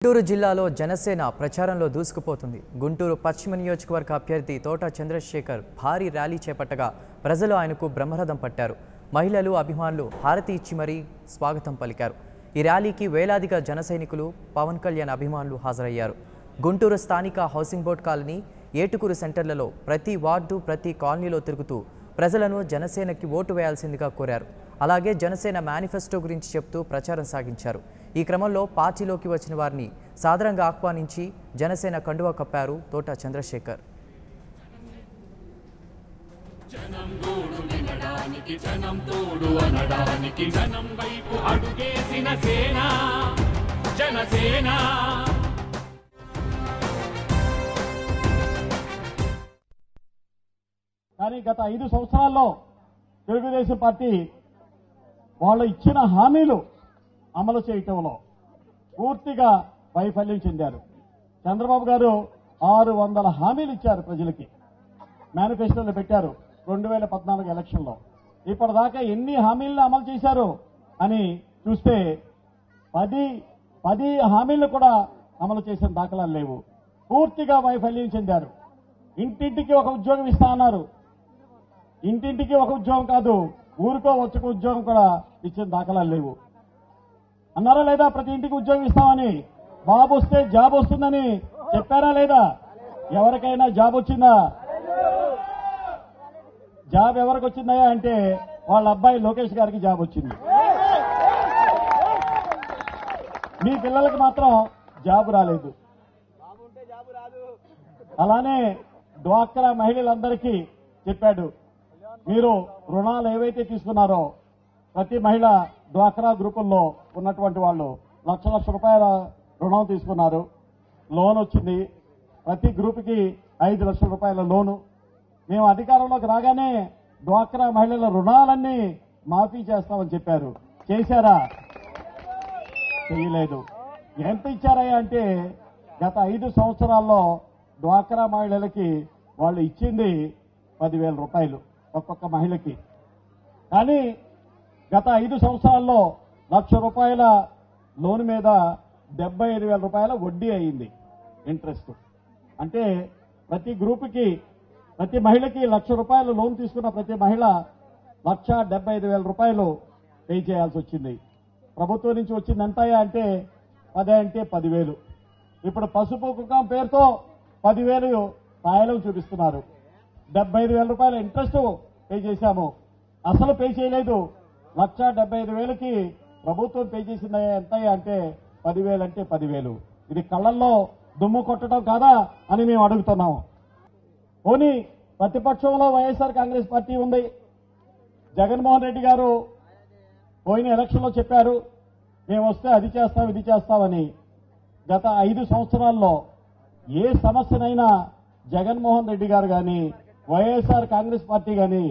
గుంటూరు జిల్లాలో జనసేన ప్రచారంలో దూసుకుపోతుంది. గుంటూరు పశ్చిమ నియోజకవర్గ అభ్యర్థి తోట చంద్రశేఖర్ భారీ ర్యాలీ చేపట్టగా ప్రజలు ఆయనకు బ్రహ్మరథం పట్టారు. మహిళలు, అభిమానులు హారతి ఇచ్చి మరీ స్వాగతం పలికారు. ఈ ర్యాలీకి వేలాదిగా జన సైనికులు, పవన్ కళ్యాణ్ అభిమానులు హాజరయ్యారు. గుంటూరు స్థానిక హౌసింగ్ బోర్డ్ కాలనీ, ఏటుకూరు సెంటర్లలో ప్రతి వార్డు, ప్రతి కాలనీలో తిరుగుతూ ప్రజలను జనసేనకి ఓటు వేయాల్సిందిగా కోరారు. అలాగే జనసేన మేనిఫెస్టో గురించి చెప్తూ ప్రచారం సాగించారు. ఈ క్రమంలో పార్టీలోకి వచ్చిన వారిని సాదరంగా ఆహ్వానించి జనసేన కండువా కప్పారు తోట చంద్రశేఖర్. కానీ గత 5 సంవత్సరాల్లో తెలుగుదేశం పార్టీ వాళ్ళు ఇచ్చిన హామీలు అమలు చేయటంలో పూర్తిగా వైఫల్యం చెందారు. చంద్రబాబు గారు 600 హామీలు ఇచ్చారు ప్రజలకి, మేనిఫెస్టోలో పెట్టారు 2014 ఎలక్షన్లో. ఇప్పటిదాకా ఎన్ని హామీలను అమలు చేశారు అని చూస్తే 10 హామీలు కూడా అమలు చేసిన దాఖలాలు లేవు. పూర్తిగా వైఫల్యం చెందారు. ఇంటింటికి ఒక ఉద్యోగం ఇస్తా అన్నారు. ఇంటింటికి ఒక ఉద్యోగం కాదు, ఊరికో వచ్చక ఉద్యోగం కూడా ఇచ్చిన దాఖలాలు లేవు. అన్నారా లేదా? ప్రతి ఇంటికి ఉద్యోగం ఇస్తామని, బాబు వస్తే జాబ్ వస్తుందని చెప్పారా లేదా? ఎవరికైనా జాబ్ వచ్చిందా? జాబ్ ఎవరికి వచ్చిందా అంటే వాళ్ళ అబ్బాయి లోకేష్ గారికి జాబ్ వచ్చింది. మీ పిల్లలకి మాత్రం జాబ్ రాలేదు. అలానే డ్వాక్రా మహిళలందరికీ చెప్పాడు, మీరు రుణాలు ఏవైతే తీసుకున్నారో ప్రతి మహిళ డ్వాక్రా గ్రూపుల్లో ఉన్నటువంటి వాళ్ళు లక్ష రూపాయల రుణం తీసుకున్నారు. లోన్ వచ్చింది. ప్రతి గ్రూపుకి 5 లక్షల రూపాయల లోను. మేము అధికారంలోకి రాగానే డ్వాక్రా మహిళల రుణాలన్నీ మాఫీ చేస్తామని చెప్పారు. చేశారా? చేయలేదు. ఎంత ఇచ్చారా అంటే గత 5 సంవత్సరాల్లో డ్వాక్రా మహిళలకి వాళ్ళు ఇచ్చింది 10,000 రూపాయలు ఒక్కొక్క మహిళకి. కానీ గత 5 సంవత్సరాల్లో 1,00,000 రూపాయల లోన్ మీద 75,000 రూపాయల వడ్డీ అయింది, ఇంట్రెస్ట్. అంటే ప్రతి గ్రూపుకి, ప్రతి మహిళకి 1,00,000 రూపాయలు లోన్ తీసుకున్న ప్రతి మహిళ 1,75,000 రూపాయలు పే చేయాల్సి వచ్చింది. ప్రభుత్వం నుంచి వచ్చింది ఎంత అంటే 10 అంటే 10,000. ఇప్పుడు పసుపు కుంకం పేరుతో 10,000 సాయలం చూపిస్తున్నారు. 75,000 రూపాయల ఇంట్రెస్ట్ పే చేశాము, అసలు పే చేయలేదు. 1,75,000కి ప్రభుత్వం పే చేసింది ఎంత అంటే 10,000 అంటే 10,000. ఇది కళ్ళల్లో దుమ్ము కొట్టడం కాదా అని మేము అడుగుతున్నాము. పోనీ ప్రతిపక్షంలో వైఎస్ఆర్ కాంగ్రెస్ పార్టీ ఉంది. జగన్మోహన్ రెడ్డి గారు పోయిన ఎలక్షన్లో చెప్పారు, మేము వస్తే అది చేస్తాం ఇది చేస్తామని. గత 5 సంవత్సరాల్లో ఏ సమస్యనైనా జగన్మోహన్ రెడ్డి గారు కానీ వైఎస్ఆర్ కాంగ్రెస్ పార్టీ కానీ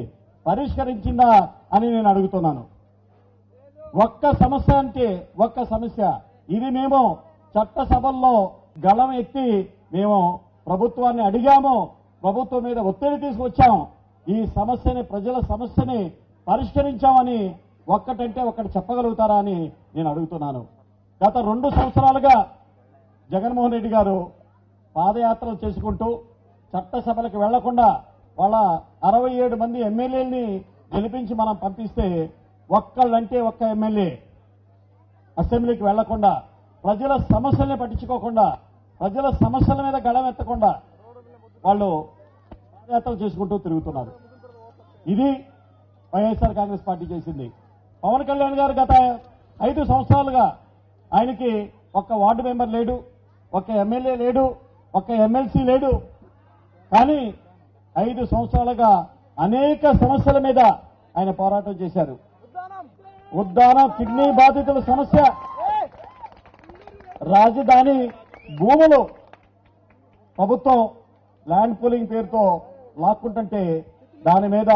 పరిష్కరించిందా అని నేను అడుగుతున్నాను. ఒక్క సమస్య అంటే ఒక్క సమస్య. ఇది మేము చట్టసభల్లో గళం ఎత్తి మేము ప్రభుత్వాన్ని అడిగాము, ప్రభుత్వం మీద ఒత్తిడి తీసుకొచ్చాం, ఈ సమస్యని, ప్రజల సమస్యని పరిష్కరించామని ఒక్కటంటే ఒక్కటి చెప్పగలుగుతారా అని నేను అడుగుతున్నాను. గత 2 సంవత్సరాలుగా జగన్మోహన్ రెడ్డి గారు పాదయాత్రలు చేసుకుంటూ చట్టసభలకు వెళ్లకుండా వాళ్ళ 67 మంది ఎమ్మెల్యేలని గెలిపించి మనం పంపిస్తే ఒక్కళ్ళంటే ఒక్క ఎమ్మెల్యే అసెంబ్లీకి వెళ్లకుండా, ప్రజల సమస్యల్ని పట్టించుకోకుండా, ప్రజల సమస్యల మీద గళం ఎత్తకుండా వాళ్ళు పాదయాత్రలు చేసుకుంటూ తిరుగుతున్నారు. ఇది వైఎస్ఆర్ కాంగ్రెస్ పార్టీ చేసింది. పవన్ కళ్యాణ్ గారు గత 5 సంవత్సరాలుగా ఆయనకి ఒక్క వార్డు మెంబర్ లేడు, ఒక్క ఎమ్మెల్యే లేడు, ఒక్క ఎమ్మెల్సీ లేడు. కానీ 5 సంవత్సరాలుగా అనేక సమస్యల మీద ఆయన పోరాటం చేశారు. ఉద్దానం కిడ్నీ బాధితుల సమస్య, రాజధాని భూములు ప్రభుత్వం ల్యాండ్ పూలింగ్ పేరుతో లాక్కుంటుంటే దాని మీద